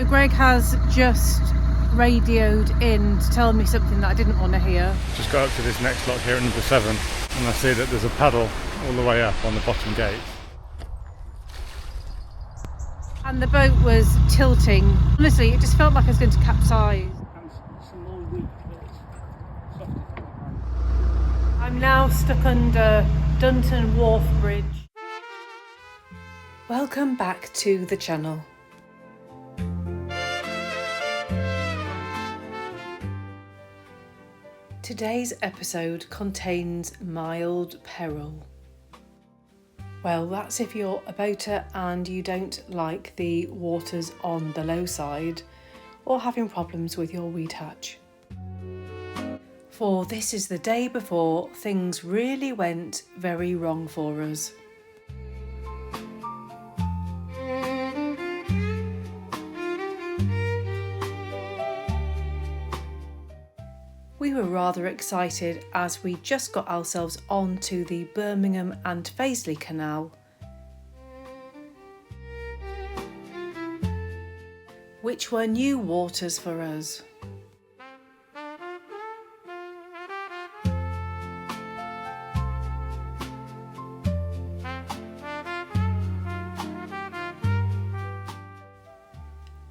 Greg has just radioed in to tell me something that I didn't want to hear. Just got up to this next lock here at number 7 and I see that there's a paddle all the way up on the bottom gate. And the boat was tilting. Honestly, it just felt like I was going to capsize. I'm now stuck under Dunton Wharf Bridge. Welcome back to the channel. Today's episode contains mild peril. Well, that's if you're a boater and you don't like the waters on the low side or having problems with your weed hatch. For this is the day before things really went very wrong for us. We were rather excited as we just got ourselves onto the Birmingham and Fazeley Canal, which were new waters for us.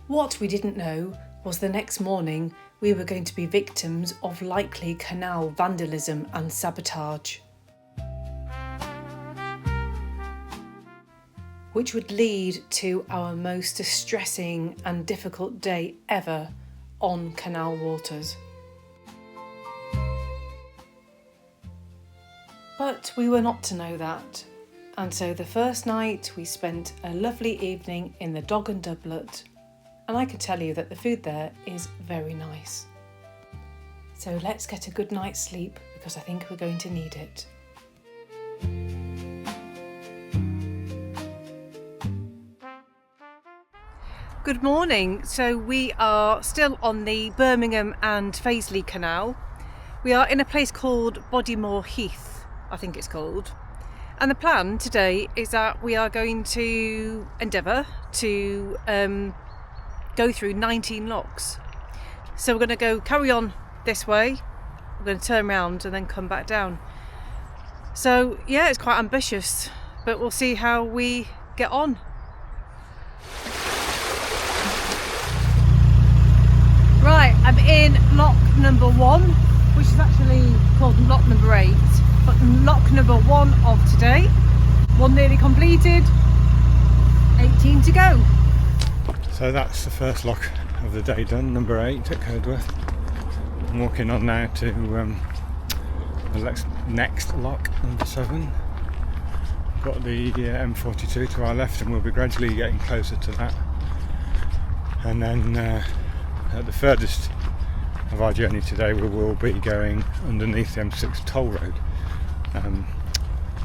What we didn't know was the next morning we were going to be victims of likely canal vandalism and sabotage, which would lead to our most distressing and difficult day ever on canal waters. But we were not to know that, and so the first night we spent a lovely evening in the Dog and Doublet. And I can tell you that the food there is very nice. So let's get a good night's sleep because I think we're going to need it. Good morning. So we are still on the Birmingham and Fazeley Canal. We are in a place called Bodymore Heath, I think it's called. And the plan today is that we are going to endeavour to go through 19 locks. So we're going to carry on this way, we're going to turn around and then come back down. So yeah, it's quite ambitious, but we'll see how we get on. Right, I'm in lock number 1, which is actually called lock number 8, but lock number 1 of today. 1 nearly completed, 18 to go. So that's the first lock of the day done, number 8 at Curdworth. I'm walking on now to the next lock, number 7. Got the M42 to our left and we'll be gradually getting closer to that. And then at the furthest of our journey today we will be going underneath the M6 toll road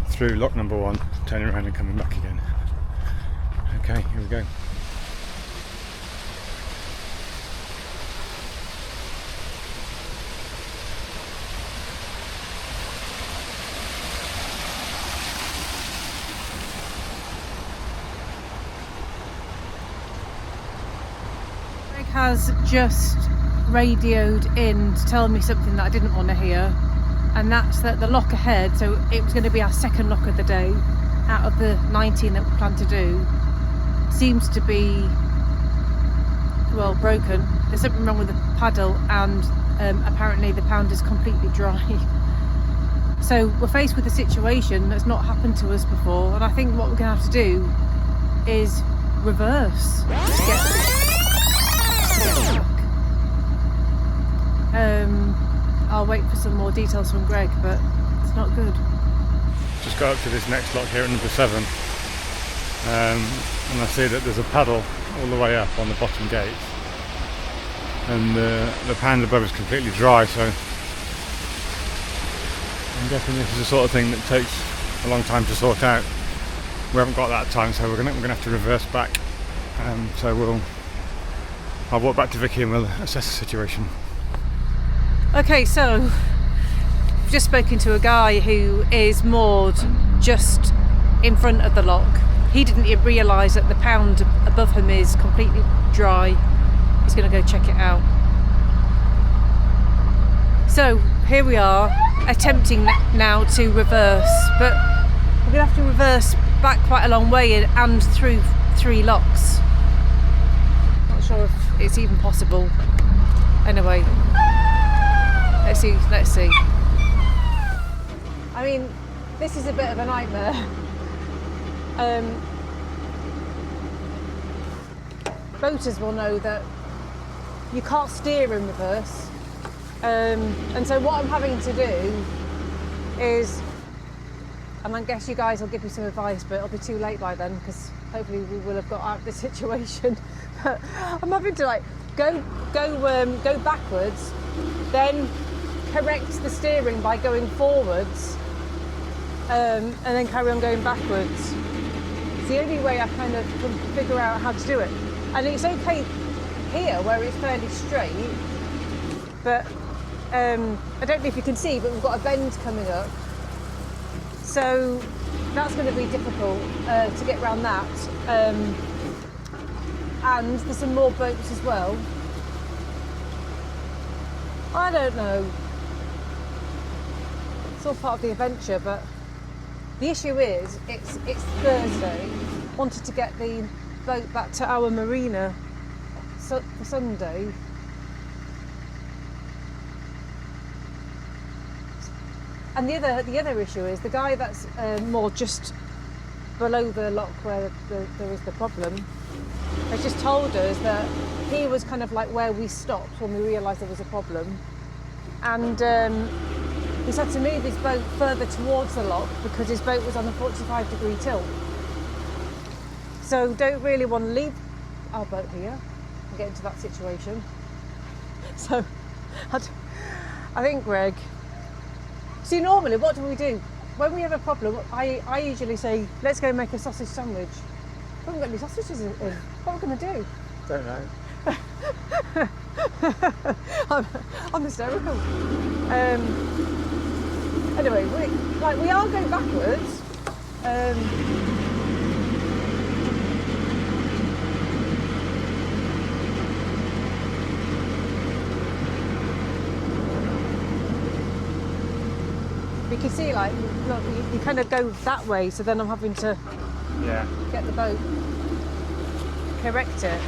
through lock number 1, turning around and coming back again. Okay, here we go. Has just radioed in to tell me something that I didn't want to hear, and that's that the lock ahead, so it was going to be our second lock of the day out of the 19 that we planned to do, seems to be, well, broken. There's something wrong with the paddle and apparently the pound is completely dry. So we're faced with a situation that's not happened to us before, and I think what we're going to have to do is reverse to get back. I'll wait for some more details from Greg, but it's not good. Just got up to this next lock here at number 7 and I see that there's a paddle all the way up on the bottom gate and the pound above is completely dry, so I'm guessing this is the sort of thing that takes a long time to sort out. We haven't got that time, so we're gonna have to reverse back. So I'll walk back to Vicky and we'll assess the situation. Okay, so I've just spoken to a guy who is moored just in front of the lock. He didn't realise that the pound above him is completely dry Greg's going to go check it out. So here we are, attempting now to reverse, but we're going to have to reverse back quite a long way and through 3 locks. Not sure if it's even possible. Anyway, let's see. I mean, this is a bit of a nightmare. Boaters will know that you can't steer in reverse. And so what I'm having to do is, and I guess you guys will give me some advice, but it'll be too late by then because hopefully we will have got out of this situation. But I'm having to like go backwards, then correct the steering by going forwards, and then carry on going backwards. It's the only way I kind of can figure out how to do it. And it's okay here where it's fairly straight, but I don't know if you can see, but we've got a bend coming up. So that's going to be difficult to get around that. And there's some more boats as well. I don't know. It's all part of the adventure, but the issue is it's Thursday. Wanted to get the boat back to our marina for Sunday. And the other issue is the guy that's more just below the lock where there is the problem has just told us that he was kind of like where we stopped when we realised there was a problem, and he's had to move his boat further towards the lock because his boat was on a 45-degree tilt. So don't really want to leave our boat here and get into that situation. So I think Greg. See, normally, what do we do? When we have a problem, I usually say, let's go make a sausage sandwich. We haven't got any sausages in. What are we going to do? Don't know. I'm hysterical. Anyway, we are going backwards. You can see, like, look, you kind of go that way, so then I'm having to get the boat, correct it.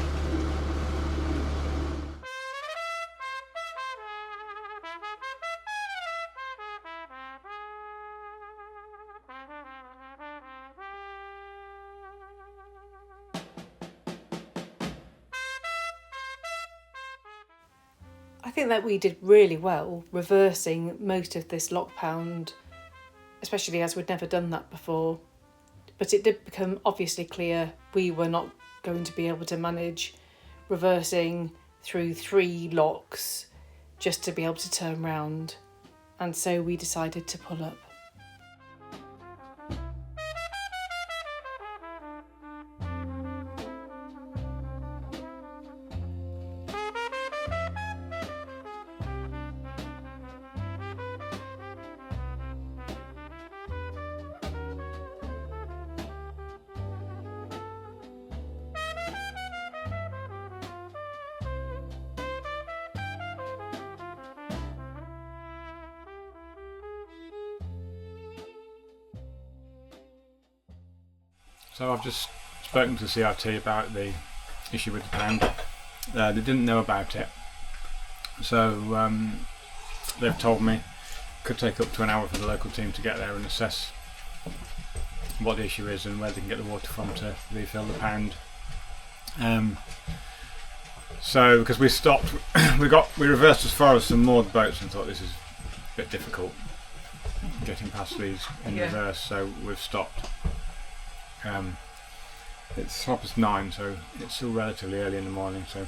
I think that we did really well reversing most of this lock pound, especially as we'd never done that before. But it did become obviously clear we were not going to be able to manage reversing through 3 locks just to be able to turn round. And so we decided to pull up. So I've just spoken to CRT about the issue with the pound. They didn't know about it, so they've told me it could take up to an hour for the local team to get there and assess what the issue is and where they can get the water from to refill the pound. So because we stopped, we reversed as far as some moored boats and thought this is a bit difficult getting past these in reverse, so we've stopped. It's 9:30, so it's still relatively early in the morning, so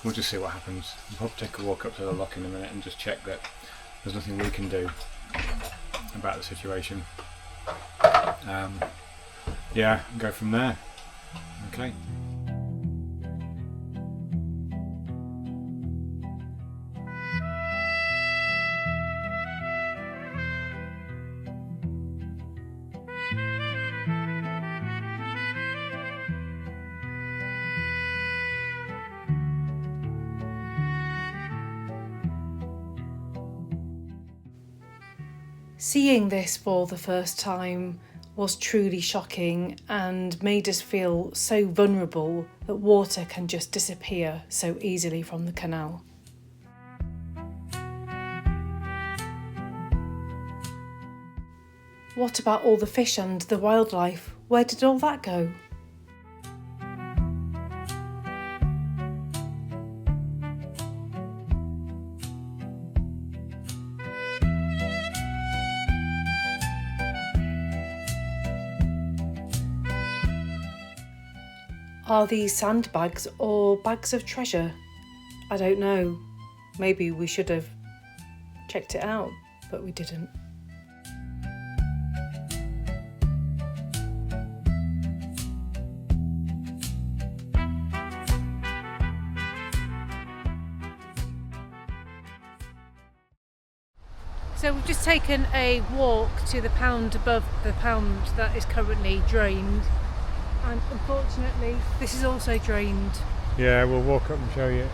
we'll just see what happens. We'll probably take a walk up to the lock in a minute and just check that there's nothing we can do about the situation. Yeah, go from there. Okay. Seeing this for the first time was truly shocking and made us feel so vulnerable that water can just disappear so easily from the canal. What about all the fish and the wildlife? Where did all that go? Are these sandbags or bags of treasure? I don't know. Maybe we should have checked it out, but we didn't. So we've just taken a walk to the pound above the pound that is currently drained, and unfortunately this is also drained. Yeah, we'll walk up and show you.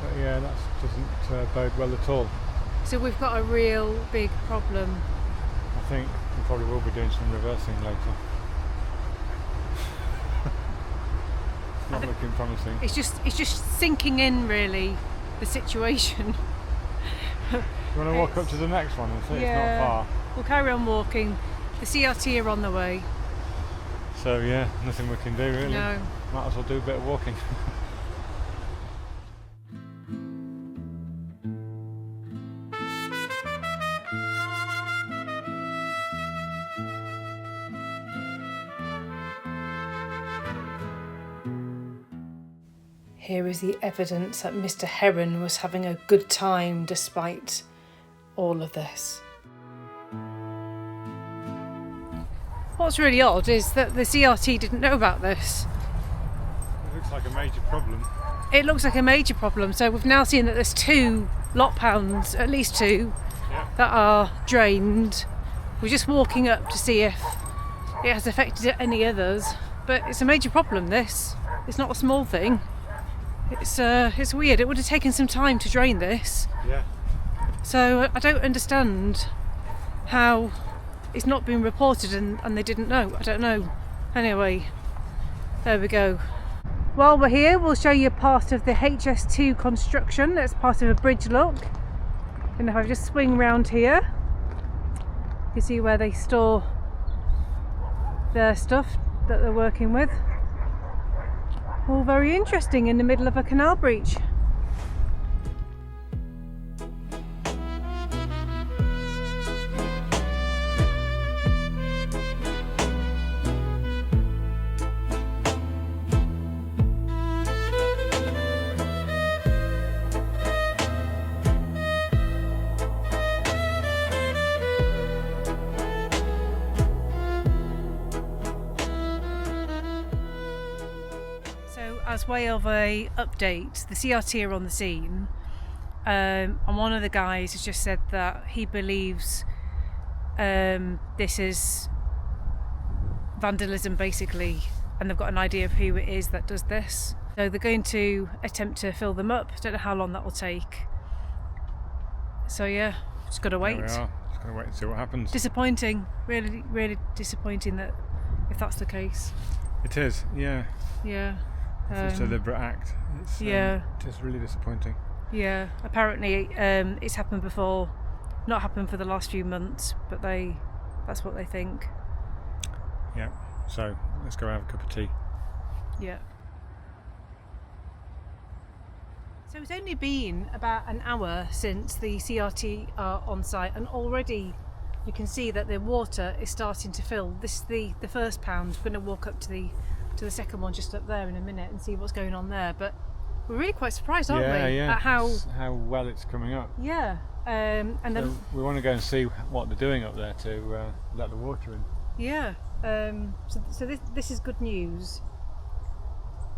But yeah, that doesn't bode well at all. So we've got a real big problem. I think we probably will be doing some reversing later. Not looking promising. It's just sinking in, really, the situation. You want to walk up to the next one and see? Yeah, it's not far. We'll carry on walking. The CRT are on the way. So yeah, nothing we can do really. No. Might as well do a bit of walking. Here is the evidence that Mr. Heron was having a good time despite all of this. What's really odd is that the CRT didn't know about this. It looks like a major problem. It looks like a major problem. So we've now seen that there's 2 lot pounds, at least 2, that are drained. We're just walking up to see if it has affected any others. But it's a major problem, this. It's not a small thing. It's weird. It would have taken some time to drain this. Yeah. So I don't understand how it's not been reported and they didn't know. I don't know. Anyway, there we go. While we're here, we'll show you part of the HS2 construction. That's part of a bridge lock. And if I just swing round here, you can see where they store their stuff that they're working with. All very interesting in the middle of a canal breach. As way of a update, the CRT are on the scene, and one of the guys has just said that he believes this is vandalism basically, and they've got an idea of who it is that does this. So they're going to attempt to fill them up. Don't know how long that will take. So yeah, just got to wait. There we are. Just going to wait and see what happens. Disappointing, really, really disappointing that if that's the case. It is, yeah. Yeah. It's a deliberate act. It's just really disappointing. Yeah, apparently it's happened before, not happened for the last few months, but that's what they think. Yeah, so let's go have a cup of tea. Yeah. So it's only been about an hour since the CRT are on site, and already you can see that the water is starting to fill. This is the first pound. We're going to walk up to the second one just up there in a minute and see what's going on there. But we're really quite surprised, aren't we? Yeah. At how well it's coming up. Yeah. And so then we want to go and see what they're doing up there to let the water in. Yeah. So this is good news.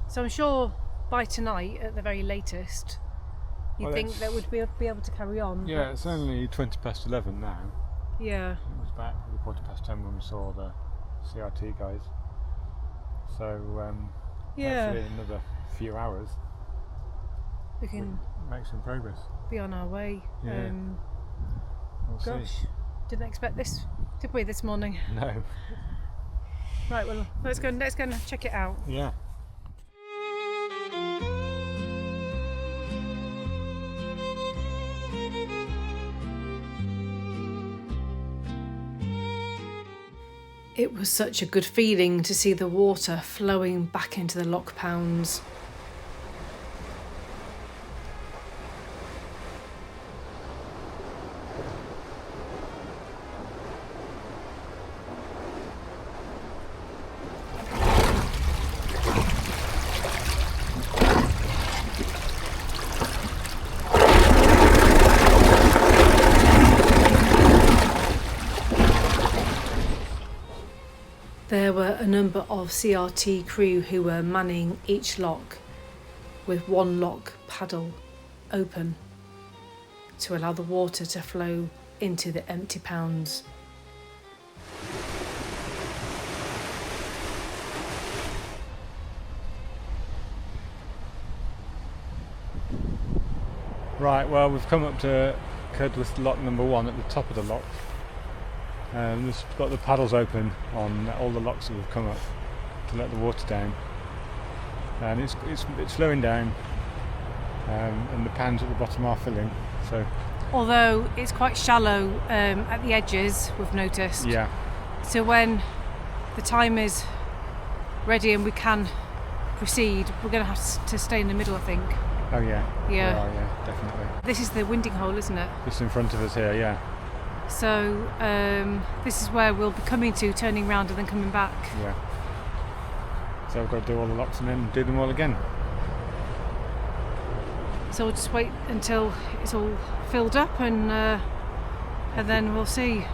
So I'm sure by tonight, at the very latest, you think that would be able to carry on. Yeah, it's only 11:20 now. Yeah. It was about 10:15 when we saw the CRT guys. So hopefully in another few hours we can make some progress. be on our way. Yeah. We'll gosh, see. Didn't expect this, did we, this morning? No. Right, well, let's go and check it out. Yeah. It was such a good feeling to see the water flowing back into the lock pounds. There were a number of CRT crew who were manning each lock with one lock paddle open to allow the water to flow into the empty pounds. Right, well, we've come up to Curdworth Lock number 1 at the top of the lock. We've got the paddles open on all the locks that have come up to let the water down, and it's flowing down, and the pans at the bottom are filling. So, although it's quite shallow at the edges, we've noticed. Yeah. So when the time is ready and we can proceed, we're going to have to stay in the middle, I think. Oh yeah. Yeah. Oh yeah, definitely. This is the winding hole, isn't it? Just in front of us here, yeah. So this is where we'll be coming to, turning round and then coming back. Yeah. So we've got to do all the locks and then do them all again. So we'll just wait until it's all filled up and then we'll see.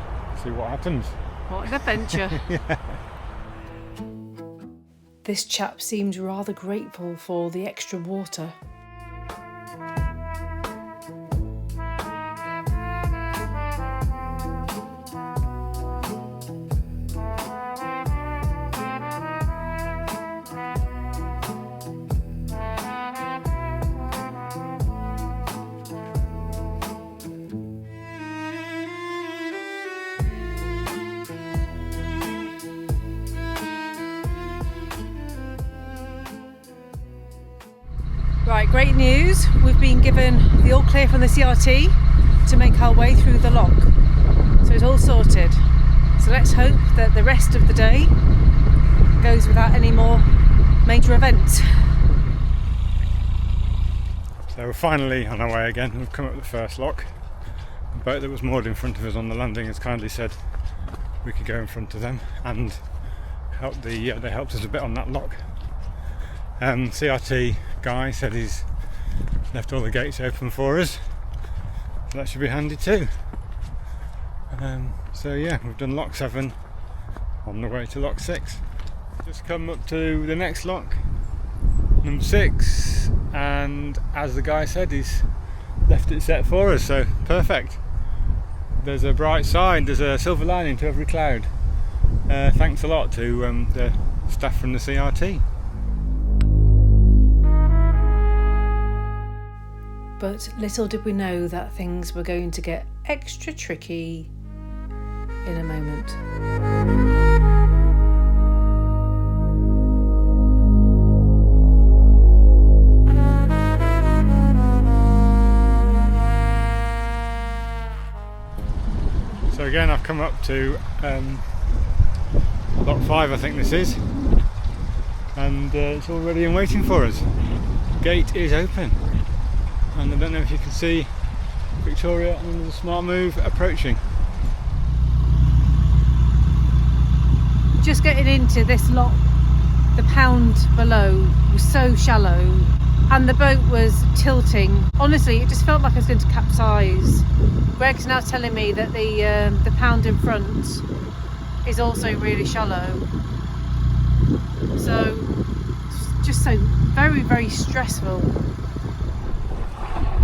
See what happens. What an adventure. Yeah. This chap seemed rather grateful for the extra water. Right, great news. We've been given the all clear from the CRT to make our way through the lock. So it's all sorted. So let's hope that the rest of the day goes without any more major events. So we're finally on our way again. We've come up the first lock. The boat that was moored in front of us on the landing has kindly said we could go in front of them, and they helped us a bit on that lock. CRT guy said he's left all the gates open for us, so that should be handy too. So yeah, we've done lock 7, on the way to lock 6. Just come up to the next lock, number 6, and as the guy said, he's left it set for us, so perfect. There's a bright side, there's a silver lining to every cloud. Thanks a lot to the staff from the CRT. But little did we know that things were going to get extra tricky in a moment. So again, I've come up to lock 5, I think this is, and it's all ready and waiting for us. Gate is open. And I don't know if you can see Victoria and the Smart Move approaching. Just getting into this lock, the pound below was so shallow and the boat was tilting. Honestly, it just felt like I was going to capsize. Greg's now telling me that the pound in front is also really shallow. So, it's just so very, very stressful.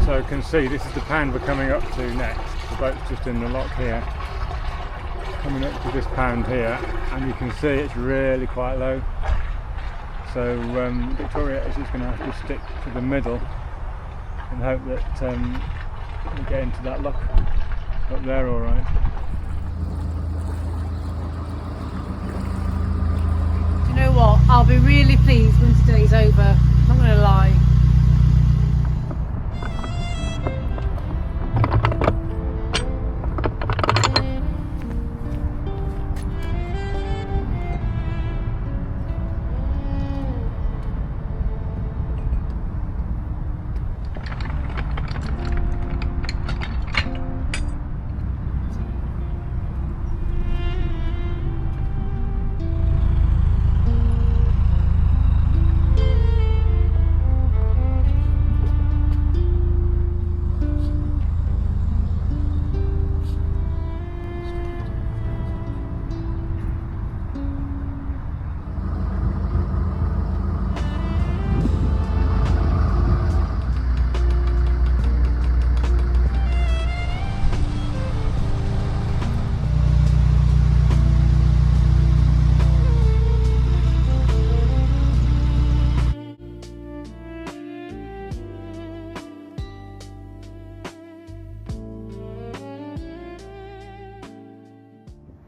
So you can see this is the pound we're coming up to next. The boat's just in the lock here. Coming up to this pound here, and you can see it's really quite low. So Victoria is just going to have to stick to the middle and hope that we get into that lock up there all right. You know what? I'll be really pleased when today's over. I'm not going to lie.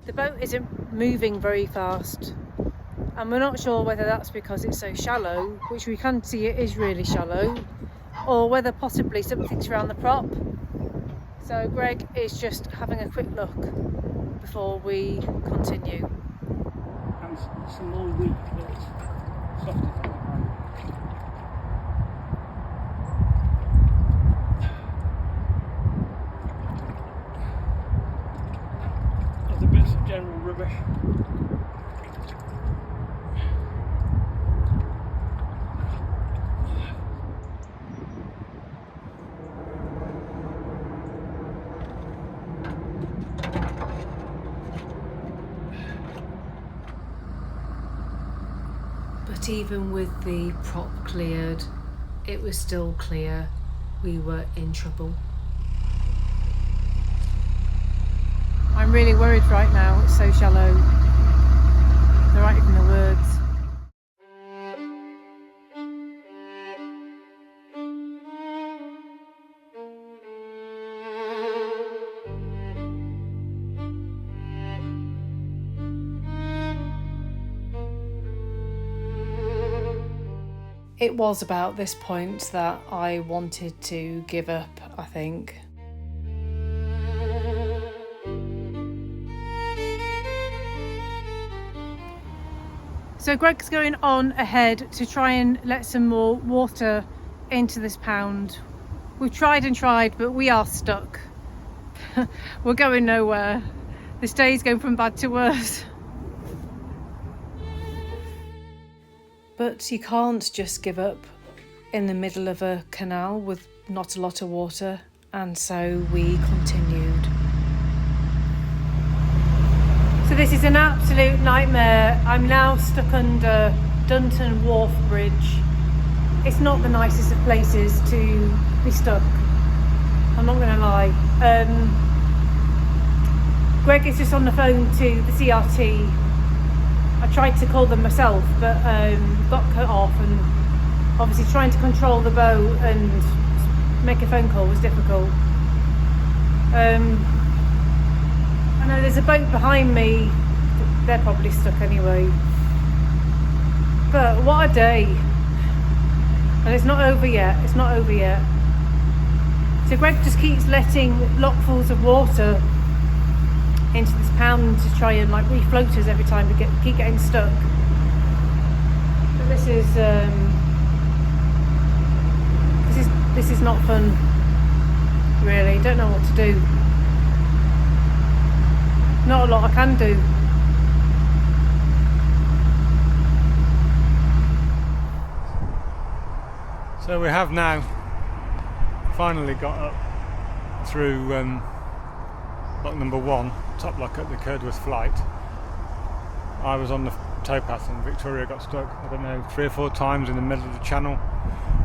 The boat isn't moving very fast, and we're not sure whether that's because it's so shallow, which we can see it is really shallow, or whether possibly something's around the prop. So Greg is just having a quick look before we continue. And some more weak bits, softer from the hand. Other bits of general rubbish. But even with the prop cleared, it was still clear we were in trouble. I'm really worried right now, it's so shallow. There aren't even the words. It was about this point that I wanted to give up, I think. So Greg's going on ahead to try and let some more water into this pound. We've tried and tried, but we are stuck. We're going nowhere. This day's going from bad to worse. But you can't just give up in the middle of a canal with not a lot of water, and so we continued. So this is an absolute nightmare. I'm now stuck under Dunton Wharf Bridge. It's not the nicest of places to be stuck, I'm not going to lie. Greg is just on the phone to the CRT. I tried to call them myself, but got cut off, and obviously trying to control the boat and make a phone call was difficult. I know there's a boat behind me, they're probably stuck anyway. But what a day. And it's not over yet, it's not over yet. So Greg just keeps letting lockfuls of water into this pound to try and like refloat us every time we keep getting stuck. But this is not fun, really. Don't know what to do. Not a lot I can do. So we have now finally got up through lock number 1, top lock at the Curdworth Flight. I was on the towpath and Victoria got stuck, I don't know, 3 or 4 times in the middle of the channel,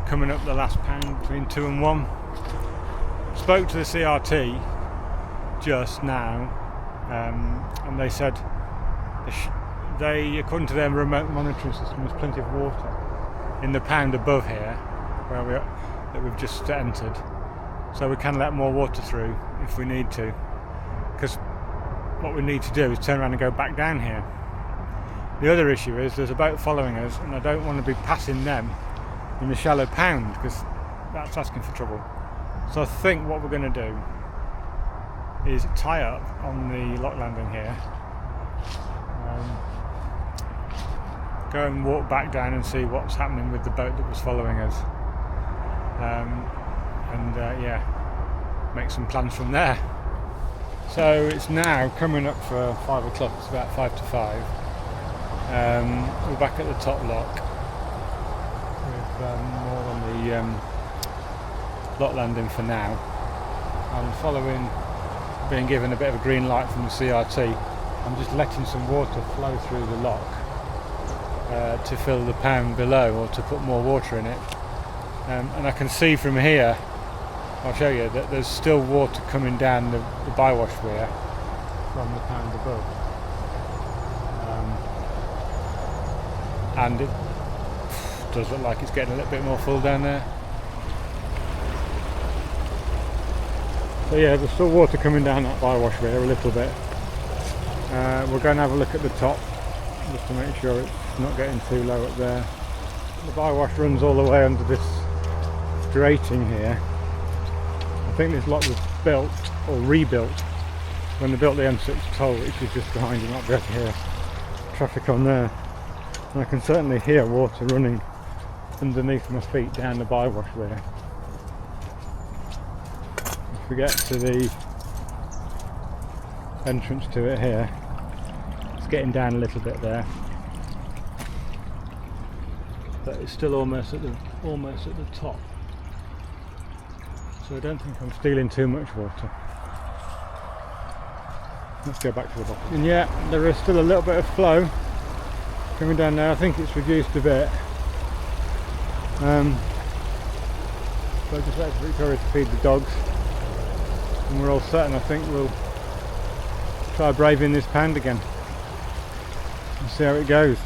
coming up the last pound between 2 and 1. Spoke to the CRT just now, and they said according to their remote monitoring system, there's plenty of water in the pound above here that we've just entered, so we can let more water through if we need to, because what we need to do is turn around and go back down here. The other issue is there's a boat following us, and I don't want to be passing them in the shallow pound, because that's asking for trouble. So I think what we're going to do is tie up on the lock landing here, go and walk back down and see what's happening with the boat that was following us, make some plans from there. So it's now coming up for 5 o'clock, it's about 5 to 5. We're back at the top lock with more on the lock landing for now. I'm following, being given a bit of a green light from the CRT. I'm just letting some water flow through the lock to fill the pound below, or to put more water in it. And I can see from here, I'll show you, that there's still water coming down the bywash weir from the pound above. And it does look like it's getting a little bit more full down there. So yeah, there's still water coming down that bywash weir a little bit. We're going to have a look at the top, just to make sure it's not getting too low up there. The bywash runs all the way under this grating here. I think this lock was built, or rebuilt, when they built the M6 toll, which is just behind. You might be able to hear traffic on there. And I can certainly hear water running underneath my feet down the bywash weir. If we get to the entrance to it here, it's getting down a little bit there, but it's still almost at the top. So I don't think I'm stealing too much water. Let's go back to the bottom. And yeah, there is still a little bit of flow coming down there. I think it's reduced a bit. So I just wait for Victoria to feed the dogs, and we're all set, and I think we'll try braving this pound again and see how it goes.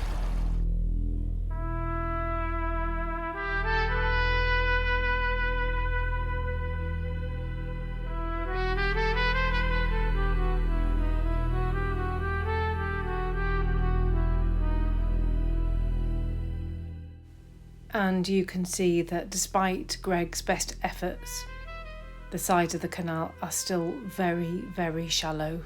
And you can see that despite Greg's best efforts, the sides of the canal are still very, very shallow.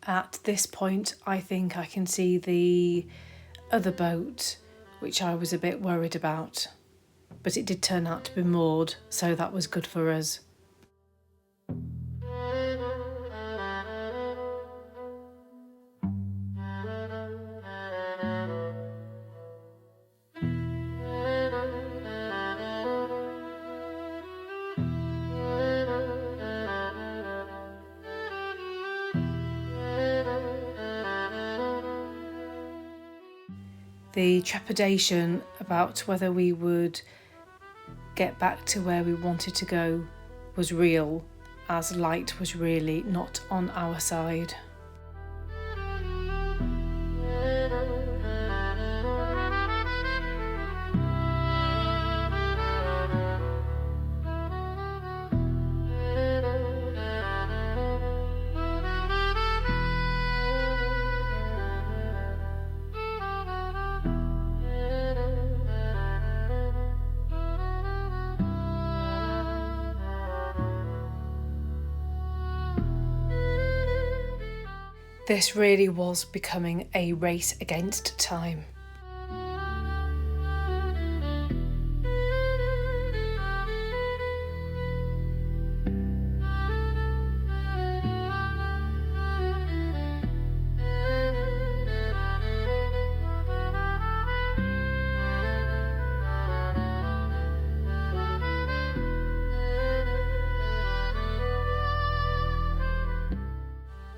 At this point, I think I can see the other boat, which I was a bit worried about. But it did turn out to be moored, so that was good for us. The trepidation about whether we would get back to where we wanted to go was real, as light was really not on our side. This really was becoming a race against time.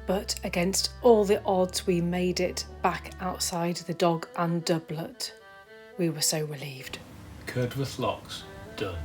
But against all the odds, we made it back outside the dog and doublet. We were so relieved. Curdworth Lock's done.